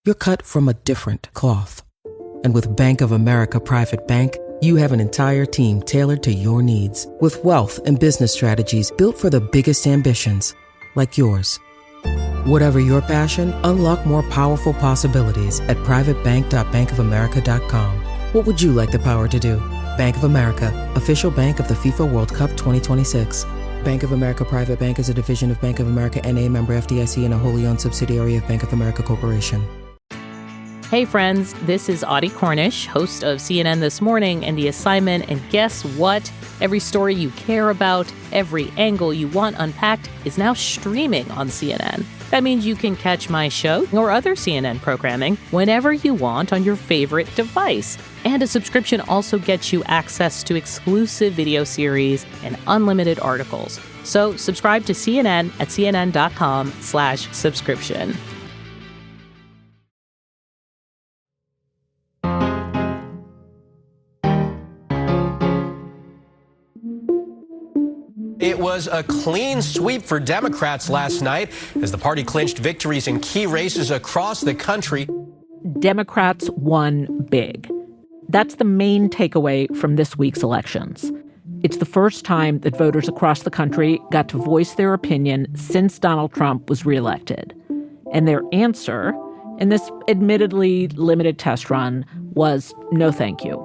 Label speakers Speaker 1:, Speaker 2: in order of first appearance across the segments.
Speaker 1: you're cut from a different cloth. And with Bank of America Private Bank, you have an entire team tailored to your needs, with wealth and business strategies built for the biggest ambitions, like yours. Whatever your passion, unlock more powerful possibilities at privatebank.bankofamerica.com. What would you like the power to do? Bank of America, official bank of the FIFA World Cup 2026. Bank of America Private Bank is a division of Bank of America N.A., member FDIC, and a wholly owned subsidiary of Bank of America Corporation.
Speaker 2: Hey friends, this is Audie Cornish, host of CNN This Morning and The Assignment, and guess what? Every story you care about, every angle you want unpacked is now streaming on CNN. That means you can catch my show or other CNN programming whenever you want on your favorite device. And a subscription also gets you access to exclusive video series and unlimited articles. So subscribe to CNN at cnn.com/subscription.
Speaker 3: It was a clean sweep for Democrats last night as the party clinched victories in key races across the country.
Speaker 4: Democrats won big. That's the main takeaway from this week's elections. It's the first time that voters across the country got to voice their opinion since Donald Trump was reelected. And their answer, in this admittedly limited test run, was no thank you.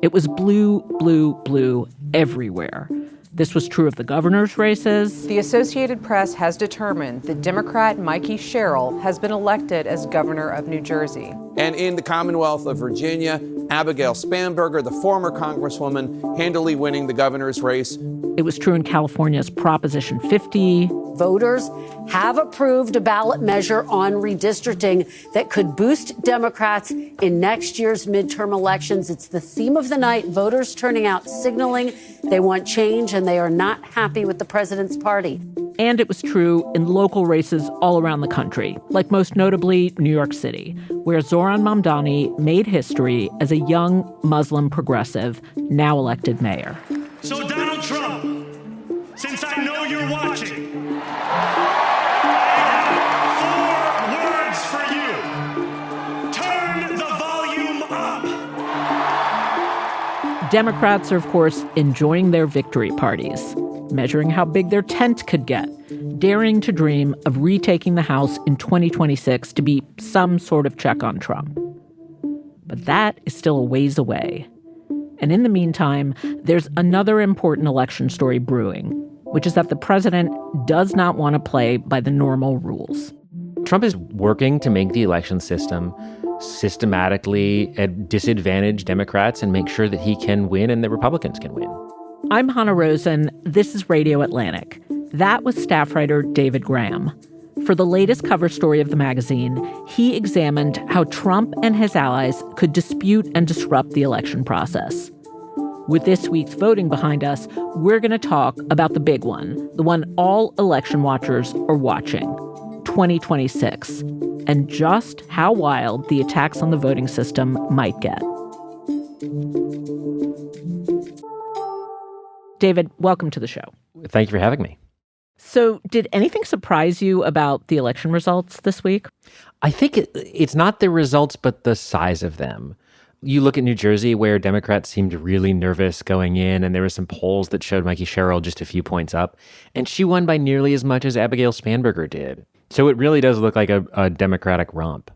Speaker 4: It was blue, blue, blue everywhere. This was true of the governor's races.
Speaker 5: The Associated Press has determined that Democrat Mikey Sherrill has been elected as governor of New Jersey.
Speaker 6: And in the Commonwealth of Virginia, Abigail Spanberger, the former congresswoman, handily winning the governor's race.
Speaker 4: It was true in California's Proposition 50.
Speaker 7: Voters have approved a ballot measure on redistricting that could boost Democrats in next year's midterm elections. It's the theme of the night. Voters turning out signaling they want change and they are not happy with the president's party.
Speaker 4: And it was true in local races all around the country, like most notably New York City, where Zohran Mamdani made history as a young Muslim progressive, now elected mayor.
Speaker 8: So Donald Trump, since I know you're watching, I have 4 words for you. Turn the volume up.
Speaker 4: Democrats are, of course, enjoying their victory parties, measuring how big their tent could get, daring to dream of retaking the House in 2026 to be some sort of check on Trump. But that is still a ways away. And in the meantime, there's another important election story brewing, which is that the president does not want to play by the normal rules.
Speaker 9: Trump is working to make the election system systematically disadvantage Democrats and make sure that he can win and the Republicans can win.
Speaker 4: I'm Hannah Rosen. This is Radio Atlantic. That was staff writer David Graham. For the latest cover story of the magazine, he examined how Trump and his allies could dispute and disrupt the election process. With this week's voting behind us, we're going to talk about the big one, the one all election watchers are watching, 2026, and just how wild the attacks on the voting system might get. David, welcome to the show.
Speaker 9: Thank you for having me.
Speaker 4: So did anything surprise you about the election results this week?
Speaker 9: I think it's not the results, but the size of them. You look at New Jersey, where Democrats seemed really nervous going in, and there were some polls that showed Mikey Sherrill just a few points up, and she won by nearly as much as Abigail Spanberger did. So it really does look like a Democratic romp.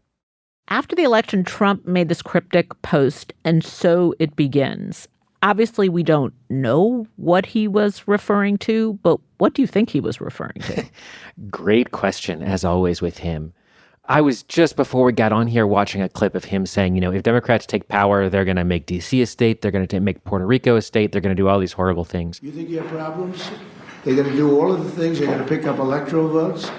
Speaker 4: After the election, Trump made this cryptic post, and so it begins. Obviously, we don't know what he was referring to, but what do you think he was referring to?
Speaker 9: Great question, as always, with him. I was just before we got on here watching a clip of him saying, if Democrats take power, they're going to make D.C. a state, they're going to make Puerto Rico a state, they're going to do all these horrible things.
Speaker 10: You think you have problems? They're going to do all of the things, they're going to pick up electoral votes.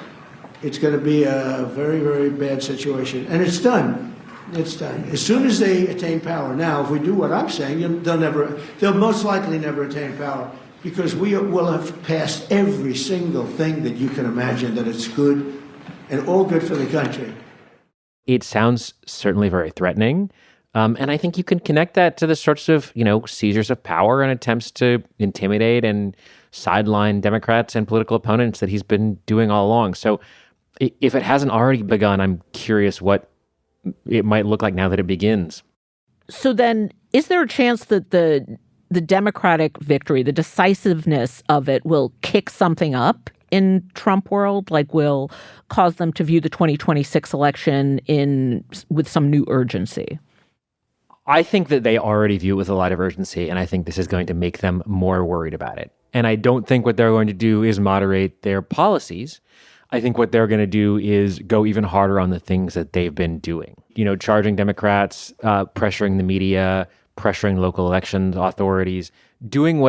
Speaker 10: It's going to be a very, very bad situation. And it's done. It's done. As soon as they attain power. Now, if we do what I'm saying, they'll most likely never attain power because we will have passed every single thing that you can imagine that it's good and all good for the country.
Speaker 9: It sounds certainly very threatening. And I think you can connect that to the sorts of, seizures of power and attempts to intimidate and sideline Democrats and political opponents that he's been doing all along. So if it hasn't already begun, I'm curious what it might look like now that it begins.
Speaker 4: So then, is there a chance that the Democratic victory, the decisiveness of it, will kick something up in Trump world, like will cause them to view the 2026 election with some new urgency?
Speaker 9: I think that they already view it with a lot of urgency, and I think this is going to make them more worried about it. And I don't think what they're going to do is moderate their policies. I think what they're going to do is go even harder on the things that they've been doing. Charging Democrats, pressuring the media, pressuring local elections authorities, doing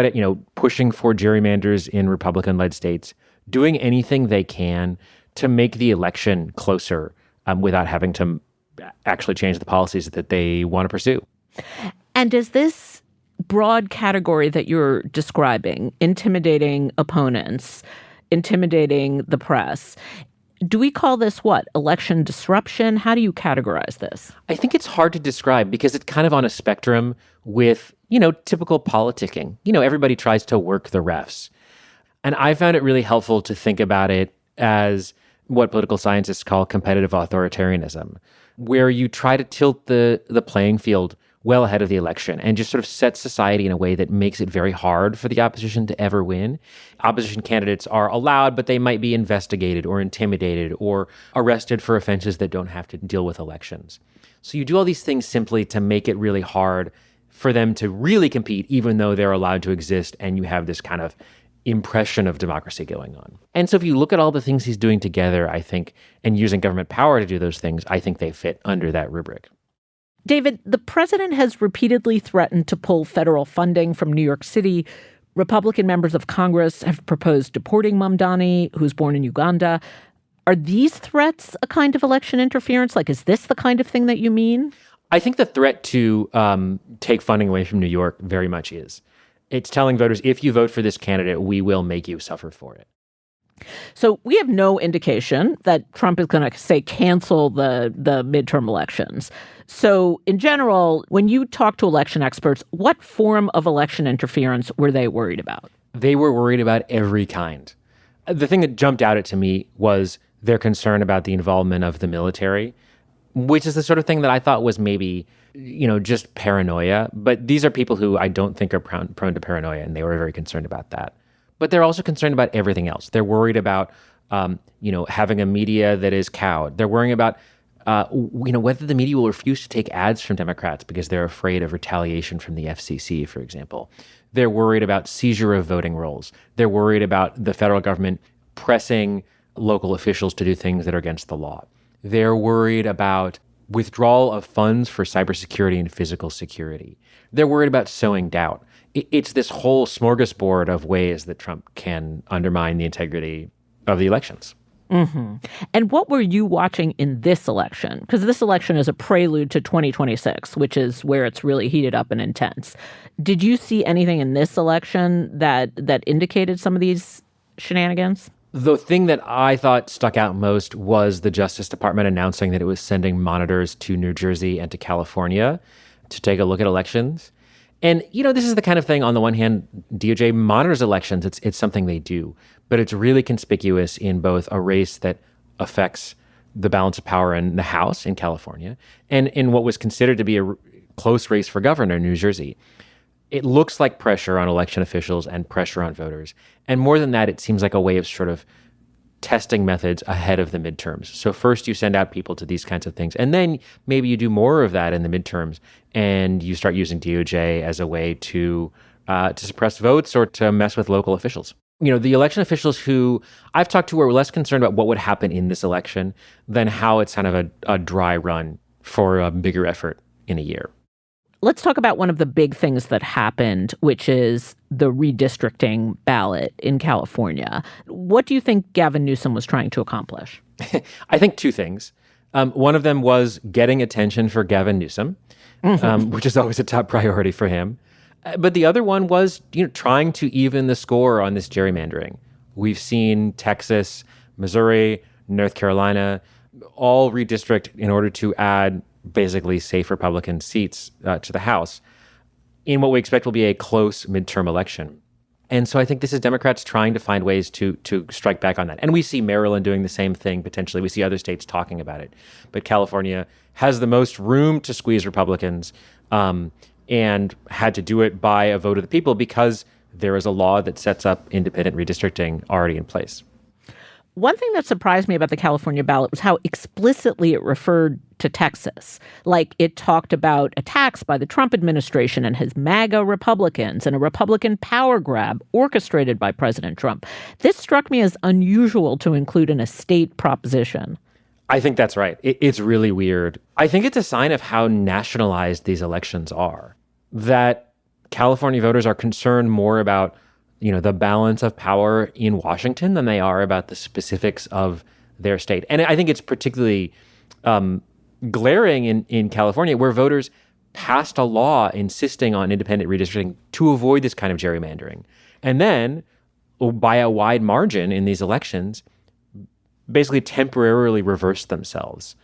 Speaker 9: pushing for gerrymanders in Republican-led states, doing anything they can to make the election closer without having to actually change the policies that they want to pursue.
Speaker 4: And does this broad category that you're describing, intimidating opponents, intimidating the press, do we call this what? Election disruption? How do you categorize this?
Speaker 9: I think it's hard to describe because it's kind of on a spectrum with, typical politicking. Everybody tries to work the refs. And I found it really helpful to think about it as what political scientists call competitive authoritarianism, where you try to tilt the playing field well ahead of the election and just sort of set society in a way that makes it very hard for the opposition to ever win. Opposition candidates are allowed, but they might be investigated or intimidated or arrested for offenses that don't have to deal with elections. So you do all these things simply to make it really hard for them to really compete, even though they're allowed to exist, and you have this kind of impression of democracy going on. And so if you look at all the things he's doing together, I think, and using government power to do those things, I think they fit under that rubric.
Speaker 4: David, the president has repeatedly threatened to pull federal funding from New York City. Republican members of Congress have proposed deporting Mamdani, who's born in Uganda. Are these threats a kind of election interference? Like, is this the kind of thing that you mean?
Speaker 9: I think the threat to take funding away from New York very much is. It's telling voters, if you vote for this candidate, we will make you suffer for it.
Speaker 4: So we have no indication that Trump is going to, say, cancel the midterm elections. So in general, when you talk to election experts, what form of election interference were they worried about?
Speaker 9: They were worried about every kind. The thing that jumped out at me was their concern about the involvement of the military, which is the sort of thing that I thought was maybe, just paranoia. But these are people who I don't think are prone to paranoia, and they were very concerned about that. But they're also concerned about everything else. They're worried about, having a media that is cowed. They're worrying about, whether the media will refuse to take ads from Democrats because they're afraid of retaliation from the FCC, for example. They're worried about seizure of voting rolls. They're worried about the federal government pressing local officials to do things that are against the law. They're worried about withdrawal of funds for cybersecurity and physical security. They're worried about sowing doubt. It's this whole smorgasbord of ways that Trump can undermine the integrity of the elections.
Speaker 4: Mm-hmm. And what were you watching in this election? Because this election is a prelude to 2026, which is where it's really heated up and intense. Did you see anything in this election that indicated some of these shenanigans?
Speaker 9: The thing that I thought stuck out most was the Justice Department announcing that it was sending monitors to New Jersey and to California to take a look at elections. And, this is the kind of thing, on the one hand, DOJ monitors elections. It's something they do. But it's really conspicuous in both a race that affects the balance of power in the House in California and in what was considered to be a close race for governor in New Jersey. It looks like pressure on election officials and pressure on voters. And more than that, it seems like a way of sort of testing methods ahead of the midterms. So first you send out people to these kinds of things, and then maybe you do more of that in the midterms, and you start using DOJ as a way to suppress votes or to mess with local officials. The election officials who I've talked to were less concerned about what would happen in this election than how it's kind of a dry run for a bigger effort in a year.
Speaker 4: Let's talk about one of the big things that happened, which is the redistricting ballot in California. What do you think Gavin Newsom was trying to accomplish?
Speaker 9: I think two things. One of them was getting attention for Gavin Newsom, which is always a top priority for him. But the other one was, trying to even the score on this gerrymandering. We've seen Texas, Missouri, North Carolina all redistrict in order to add basically safe Republican seats to the House in what we expect will be a close midterm election. And so I think this is Democrats trying to find ways to strike back on that. And we see Maryland doing the same thing potentially. We see other states talking about it. But California has the most room to squeeze Republicans and had to do it by a vote of the people because there is a law that sets up independent redistricting already in place.
Speaker 4: One thing that surprised me about the California ballot was how explicitly it referred to Texas. Like, it talked about attacks by the Trump administration and his MAGA Republicans and a Republican power grab orchestrated by President Trump. This struck me as unusual to include in a state proposition.
Speaker 9: I think that's right. It's really weird. I think it's a sign of how nationalized these elections are, that California voters are concerned more about the balance of power in Washington than they are about the specifics of their state. And I think it's particularly glaring in California, where voters passed a law insisting on independent redistricting to avoid this kind of gerrymandering. And then, by a wide margin in these elections, basically temporarily reversed themselves.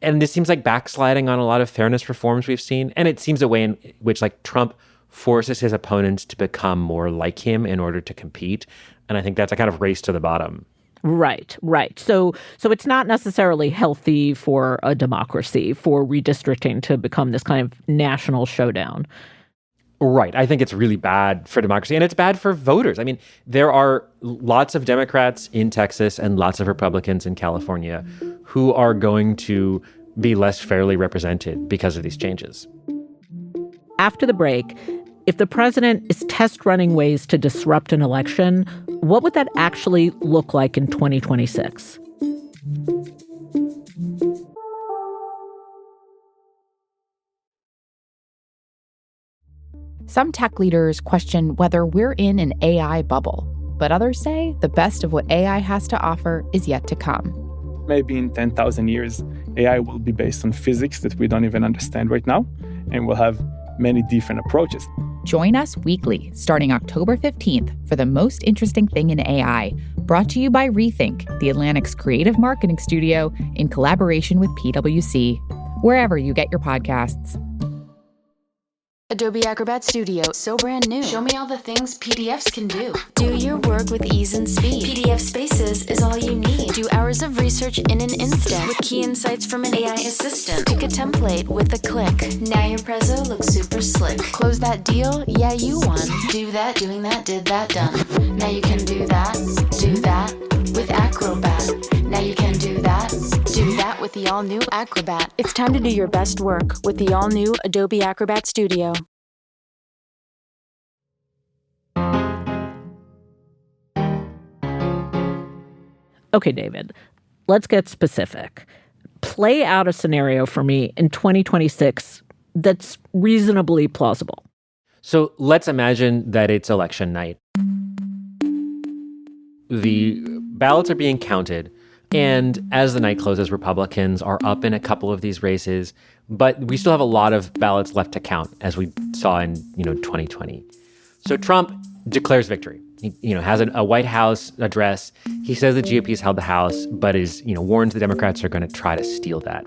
Speaker 9: And this seems like backsliding on a lot of fairness reforms we've seen. And it seems a way in which, Trump forces his opponents to become more like him in order to compete. And I think that's a kind of race to the bottom.
Speaker 4: Right. So it's not necessarily healthy for a democracy for redistricting to become this kind of national showdown.
Speaker 9: Right. I think it's really bad for democracy, and it's bad for voters. I mean, there are lots of Democrats in Texas and lots of Republicans in California who are going to be less fairly represented because of these changes.
Speaker 4: After the break, if the president is test running ways to disrupt an election, what would that actually look like in 2026?
Speaker 11: Some tech leaders question whether we're in an AI bubble, but others say the best of what AI has to offer is yet to come.
Speaker 12: Maybe in 10,000 years, AI will be based on physics that we don't even understand right now, and we'll have many different approaches.
Speaker 11: Join us weekly, starting October 15th, for the most interesting thing in AI, brought to you by Rethink, the Atlantic's creative marketing studio, in collaboration with PwC, wherever you get your podcasts.
Speaker 13: Adobe Acrobat Studio, so brand new. Show me all the things PDFs can do. Do your work with ease and speed. PDF Spaces is all you need. Do hours of research in an instant with key insights from an AI assistant. Pick a template with a click. Now your prezzo looks super slick. Close that deal? Yeah, you won. Do that, doing that, did that, done. Now you can do that with Acrobat. Now you can do that with the all-new Acrobat. It's time to do your best work with the all-new Adobe Acrobat Studio.
Speaker 4: Okay, David, let's get specific. Play out a scenario for me in 2026 that's reasonably plausible.
Speaker 9: So let's imagine that it's election night. The ballots are being counted. And as the night closes, Republicans are up in a couple of these races, but we still have a lot of ballots left to count, as we saw in 2020. So Trump declares victory. He has a White House address. He says the GOP has held the House, but warns the Democrats are going to try to steal that.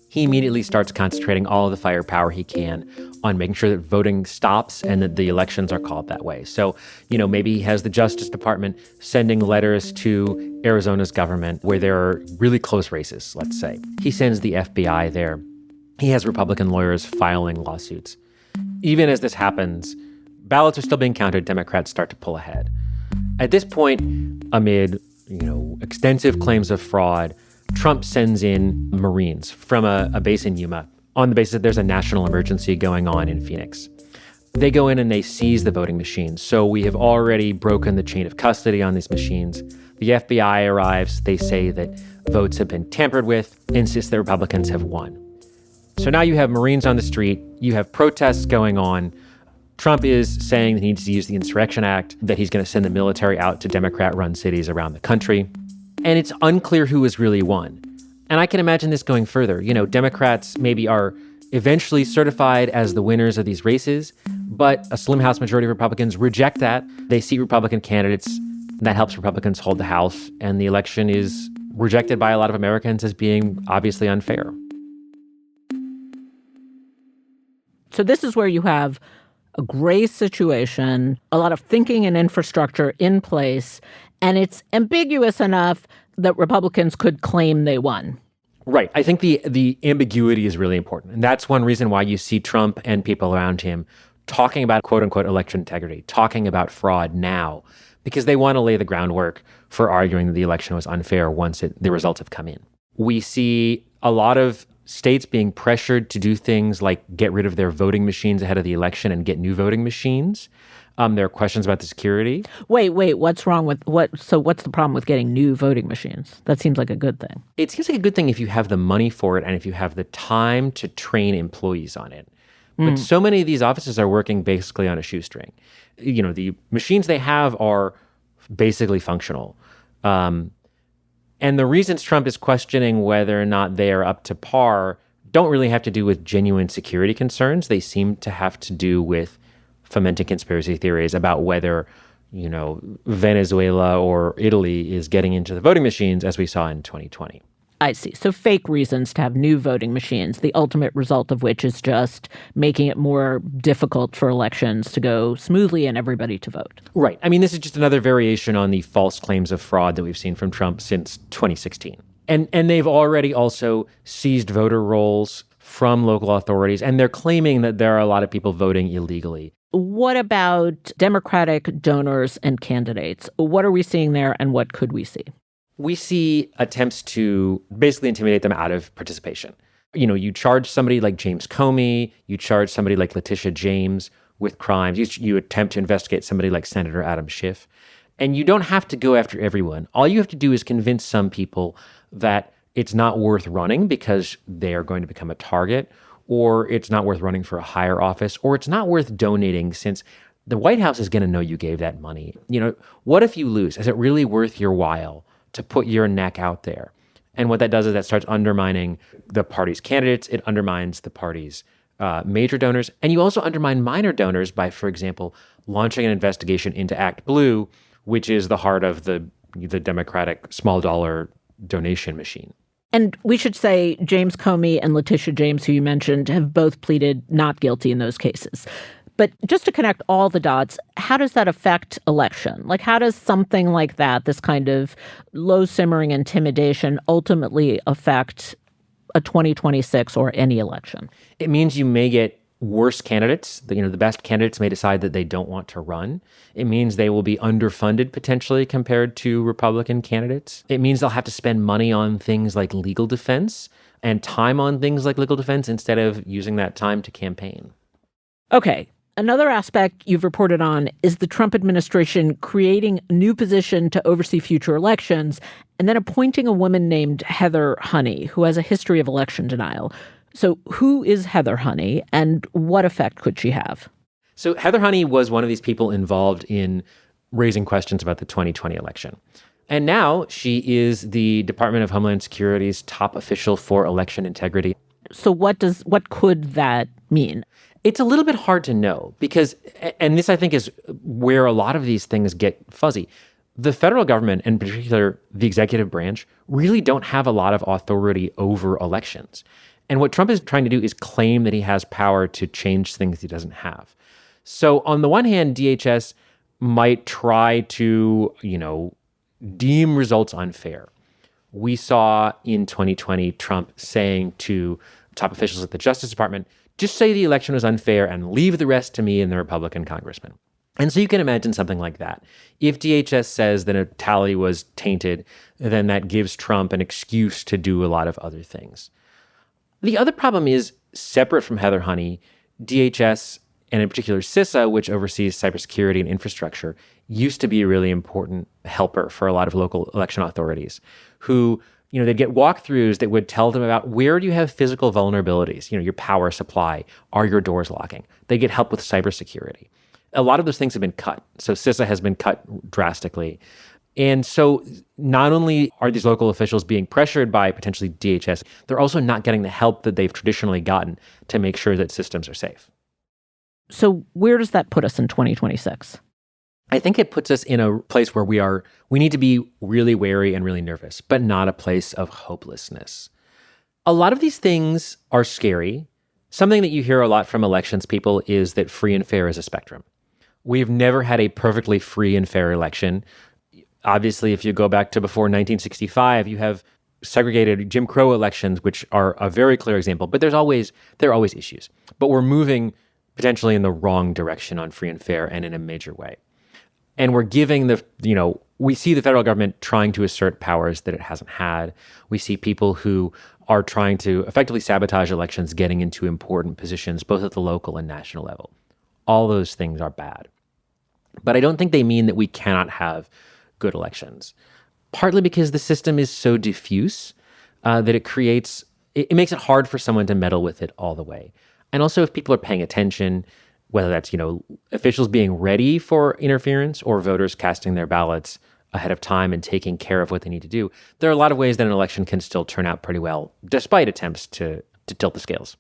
Speaker 9: He immediately starts concentrating all of the firepower he can on making sure that voting stops and that the elections are called that way. So, maybe he has the Justice Department sending letters to Arizona's government where there are really close races, let's say. He sends the FBI there. He has Republican lawyers filing lawsuits. Even as this happens, ballots are still being counted. Democrats start to pull ahead. At this point, amid, extensive claims of fraud, Trump sends in Marines from a base in Yuma on the basis that there's a national emergency going on in Phoenix. They go in and they seize the voting machines. So we have already broken the chain of custody on these machines. The FBI arrives. They say that votes have been tampered with, insist that Republicans have won. So now you have Marines on the street. You have protests going on. Trump is saying that he needs to use the Insurrection Act, that he's going to send the military out to Democrat-run cities around the country. And it's unclear who has really won. And I can imagine this going further. Democrats maybe are eventually certified as the winners of these races, but a slim House majority of Republicans reject that. They seat Republican candidates. That helps Republicans hold the House. And the election is rejected by a lot of Americans as being obviously unfair.
Speaker 4: So this is where you have a gray situation, a lot of thinking and infrastructure in place, and it's ambiguous enough that Republicans could claim they won.
Speaker 9: Right. I think the ambiguity is really important. And that's one reason why you see Trump and people around him talking about quote unquote election integrity, talking about fraud now, because they want to lay the groundwork for arguing that the election was unfair once the results have come in. We see a lot of states being pressured to do things like get rid of their voting machines ahead of the election and get new voting machines. There are questions about the security.
Speaker 4: Wait, what's wrong with what? So what's the problem with getting new voting machines? That seems like a good thing.
Speaker 9: It seems like a good thing if you have the money for it and if you have the time to train employees on it. But so many of these offices are working basically on a shoestring. The machines they have are basically functional. And the reasons Trump is questioning whether or not they are up to par don't really have to do with genuine security concerns. They seem to have to do with fomenting conspiracy theories about whether, Venezuela or Italy is getting into the voting machines as we saw in 2020.
Speaker 4: I see. So fake reasons to have new voting machines, the ultimate result of which is just making it more difficult for elections to go smoothly and everybody to vote.
Speaker 9: Right. I mean, this is just another variation on the false claims of fraud that we've seen from Trump since 2016. And they've already also seized voter rolls from local authorities, and they're claiming that there are a lot of people voting illegally.
Speaker 4: What about Democratic donors and candidates? What are we seeing there, and what could we see?
Speaker 9: We see attempts to basically intimidate them out of participation. You charge somebody like James Comey, you charge somebody like Letitia James with crimes, you attempt to investigate somebody like Senator Adam Schiff, and you don't have to go after everyone. All you have to do is convince some people that it's not worth running because they are going to become a target, or it's not worth running for a higher office, or it's not worth donating since the White House is going to know you gave that money. What if you lose? Is it really worth your while to put your neck out there? And what that does is that starts undermining the party's candidates. It undermines the party's major donors. And you also undermine minor donors by, for example, launching an investigation into Act Blue, which is the heart of the Democratic small dollar donation machine.
Speaker 4: And we should say James Comey and Letitia James, who you mentioned, have both pleaded not guilty in those cases. But just to connect all the dots, how does that affect election? Like, how does something like that, this kind of low-simmering intimidation, ultimately affect a 2026 or any election?
Speaker 9: It means you may get worse candidates. The best candidates may decide that they don't want to run. It means they will be underfunded potentially compared to Republican candidates. It means they'll have to spend money on things like legal defense and time on things like legal defense instead of using that time to campaign.
Speaker 4: Okay. Another aspect you've reported on is the Trump administration creating a new position to oversee future elections and then appointing a woman named Heather Honey, who has a history of election denial. So who is Heather Honey and what effect could she have?
Speaker 9: So Heather Honey was one of these people involved in raising questions about the 2020 election. And now she is the Department of Homeland Security's top official for election integrity.
Speaker 4: So what could that mean?
Speaker 9: It's a little bit hard to know because, and this I think is where a lot of these things get fuzzy. The federal government, in particular the executive branch, really don't have a lot of authority over elections. And what Trump is trying to do is claim that he has power to change things he doesn't have. So on the one hand, DHS might try to, deem results unfair. We saw in 2020 Trump saying to top officials at the Justice Department, just say the election was unfair and leave the rest to me and the Republican congressman. And so you can imagine something like that. If DHS says that a tally was tainted, then that gives Trump an excuse to do a lot of other things. The other problem is, separate from Heather Honey, DHS, and in particular CISA, which oversees cybersecurity and infrastructure, used to be a really important helper for a lot of local election authorities who, they'd get walkthroughs that would tell them about where do you have physical vulnerabilities, your power supply, are your doors locking? They get help with cybersecurity. A lot of those things have been cut. So CISA has been cut drastically. And so not only are these local officials being pressured by potentially DHS, they're also not getting the help that they've traditionally gotten to make sure that systems are safe.
Speaker 4: So where does that put us in 2026?
Speaker 9: I think it puts us in a place where we need to be really wary and really nervous, but not a place of hopelessness. A lot of these things are scary. Something that you hear a lot from elections people is that free and fair is a spectrum. We've never had a perfectly free and fair election. Obviously, if you go back to before 1965, you have segregated Jim Crow elections, which are a very clear example, but there are always issues. But we're moving potentially in the wrong direction on free and fair and in a major way. And we're giving we see the federal government trying to assert powers that it hasn't had. We see people who are trying to effectively sabotage elections getting into important positions, both at the local and national level. All those things are bad. But I don't think they mean that we cannot have good elections. Partly because the system is so diffuse that it makes it hard for someone to meddle with it all the way. And also if people are paying attention, whether that's, officials being ready for interference or voters casting their ballots ahead of time and taking care of what they need to do, there are a lot of ways that an election can still turn out pretty well, despite attempts to tilt the scales.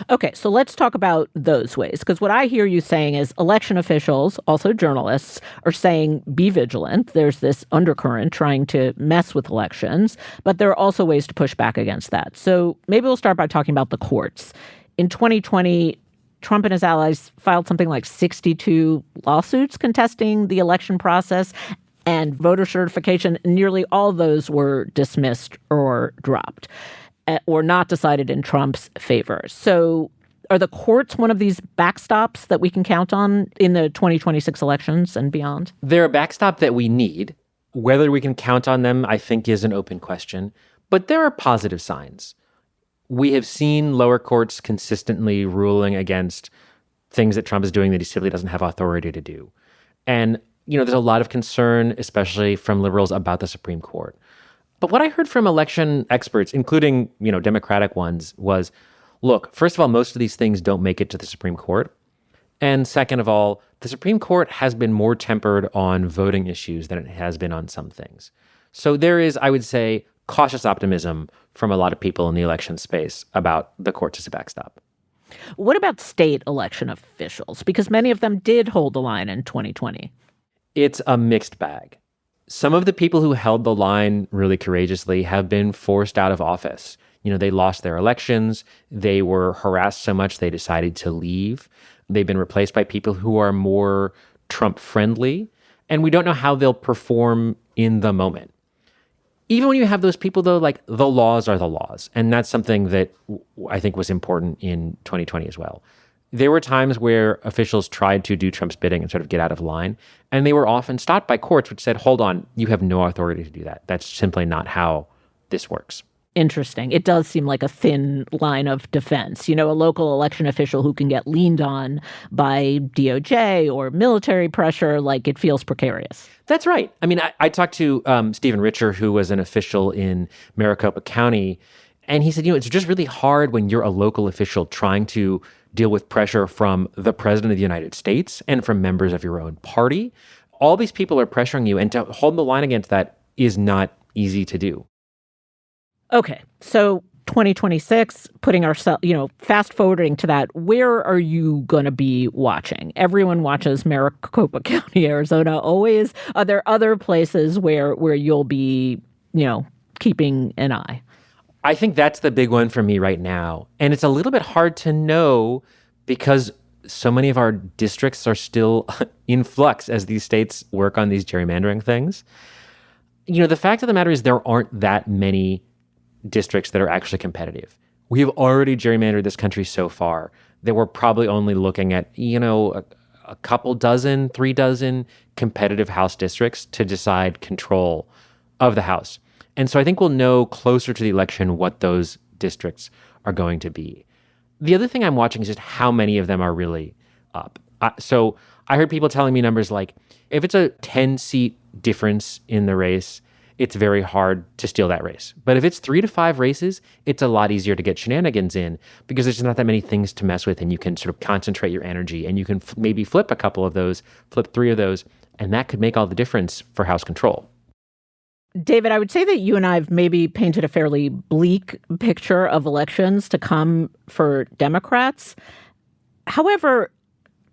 Speaker 4: Okay, so let's talk about those ways, because what I hear you saying is election officials, also journalists, are saying be vigilant. There's this undercurrent trying to mess with elections, but there are also ways to push back against that. So maybe we'll start by talking about the courts. In 2020, Trump and his allies filed something like 62 lawsuits contesting the election process and voter certification. Nearly all of those were dismissed or dropped, or not decided in Trump's favor. So are the courts one of these backstops that we can count on in the 2026 elections and beyond?
Speaker 9: They're a backstop that we need. Whether we can count on them, I think, is an open question. But there are positive signs. We have seen lower courts consistently ruling against things that Trump is doing that he simply doesn't have authority to do. And, there's a lot of concern, especially from liberals, about the Supreme Court. But what I heard from election experts, including, Democratic ones, was, look, first of all, most of these things don't make it to the Supreme Court. And second of all, the Supreme Court has been more tempered on voting issues than it has been on some things. So there is, I would say, cautious optimism from a lot of people in the election space about the courts as a backstop.
Speaker 4: What about state election officials? Because many of them did hold the line in 2020.
Speaker 9: It's a mixed bag. Some of the people who held the line really courageously have been forced out of office. They lost their elections. They were harassed so much they decided to leave. They've been replaced by people who are more Trump-friendly. And we don't know how they'll perform in the moment. Even when you have those people, though, like the laws are the laws. And that's something that I think was important in 2020 as well. There were times where officials tried to do Trump's bidding and sort of get out of line, and they were often stopped by courts which said, hold on, you have no authority to do that. That's simply not how this works.
Speaker 4: Interesting. It does seem like a thin line of defense. A local election official who can get leaned on by DOJ or military pressure, like it feels precarious.
Speaker 9: That's right. I mean, I talked to Stephen Richer, who was an official in Maricopa County, and he said, it's just really hard when you're a local official trying to deal with pressure from the president of the United States and from members of your own party. All these people are pressuring you, and to hold the line against that is not easy to do.
Speaker 4: Okay, so 2026, putting ourselves, fast forwarding to that, where are you going to be watching? Everyone watches Maricopa County, Arizona, always. Are there other places where you'll be, keeping an eye?
Speaker 9: I think that's the big one for me right now. And it's a little bit hard to know because so many of our districts are still in flux as these states work on these gerrymandering things. The fact of the matter is there aren't that many districts that are actually competitive. We have already gerrymandered this country so far that we're probably only looking at, a couple dozen, 3 dozen competitive House districts to decide control of the House. And so I think we'll know closer to the election what those districts are going to be. The other thing I'm watching is just how many of them are really up. So I heard people telling me numbers like, if it's a 10-seat difference in the race, it's very hard to steal that race. But if it's 3 to 5 races, it's a lot easier to get shenanigans in because there's not that many things to mess with and you can sort of concentrate your energy and you can maybe flip a couple of those, flip 3 of those, and that could make all the difference for House control.
Speaker 4: David, I would say that you and I have maybe painted a fairly bleak picture of elections to come for Democrats. However,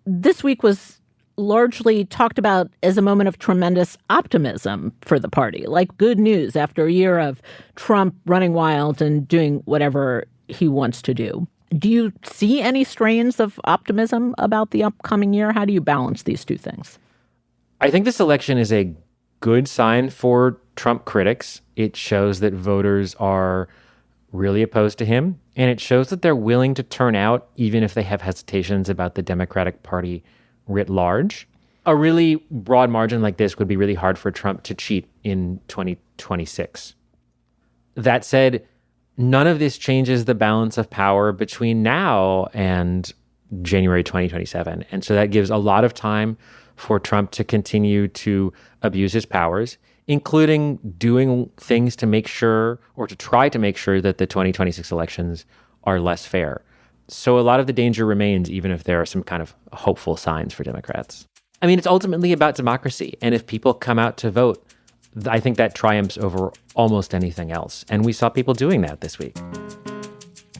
Speaker 4: this week was largely talked about as a moment of tremendous optimism for the party, like good news after a year of Trump running wild and doing whatever he wants to do. Do you see any strains of optimism about the upcoming year? How do you balance these two things?
Speaker 9: I think this election is a good sign for Trump critics. It shows that voters are really opposed to him, and it shows that they're willing to turn out even if they have hesitations about the Democratic Party writ large. A really broad margin like this would be really hard for Trump to cheat in 2026. That said, none of this changes the balance of power between now and January 2027. And so that gives a lot of time for Trump to continue to abuse his powers, including doing things to make sure, or to try to make sure, that the 2026 elections are less fair. So a lot of the danger remains, even if there are some kind of hopeful signs for Democrats. I mean, it's ultimately about democracy. And if people come out to vote, I think that triumphs over almost anything else. And we saw people doing that this week.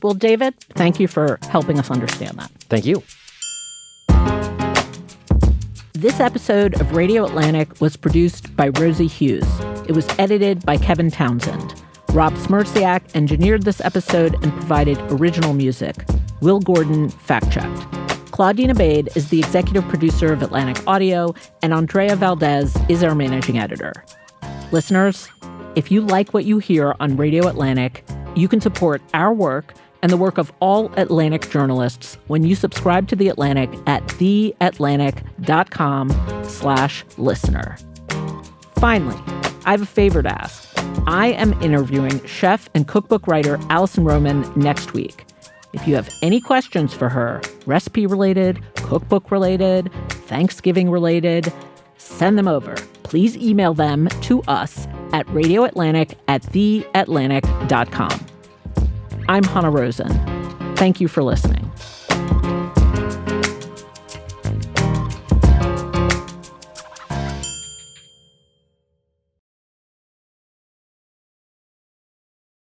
Speaker 4: Well, David, thank you for helping us understand that.
Speaker 9: Thank you.
Speaker 4: This episode of Radio Atlantic was produced by Rosie Hughes. It was edited by Kevin Townsend. Rob Smerciak engineered this episode and provided original music. Will Gordon fact-checked. Claudine Abade is the executive producer of Atlantic Audio, and Andrea Valdez is our managing editor. Listeners, if you like what you hear on Radio Atlantic, you can support our work and the work of all Atlantic journalists when you subscribe to The Atlantic at theatlantic.com/listener. Finally, I have a favor to ask. I am interviewing chef and cookbook writer Allison Roman next week. If you have any questions for her, recipe-related, cookbook-related, Thanksgiving-related, send them over. Please email them to us at radioatlantic@theatlantic.com. I'm Hannah Rosen. Thank you for listening.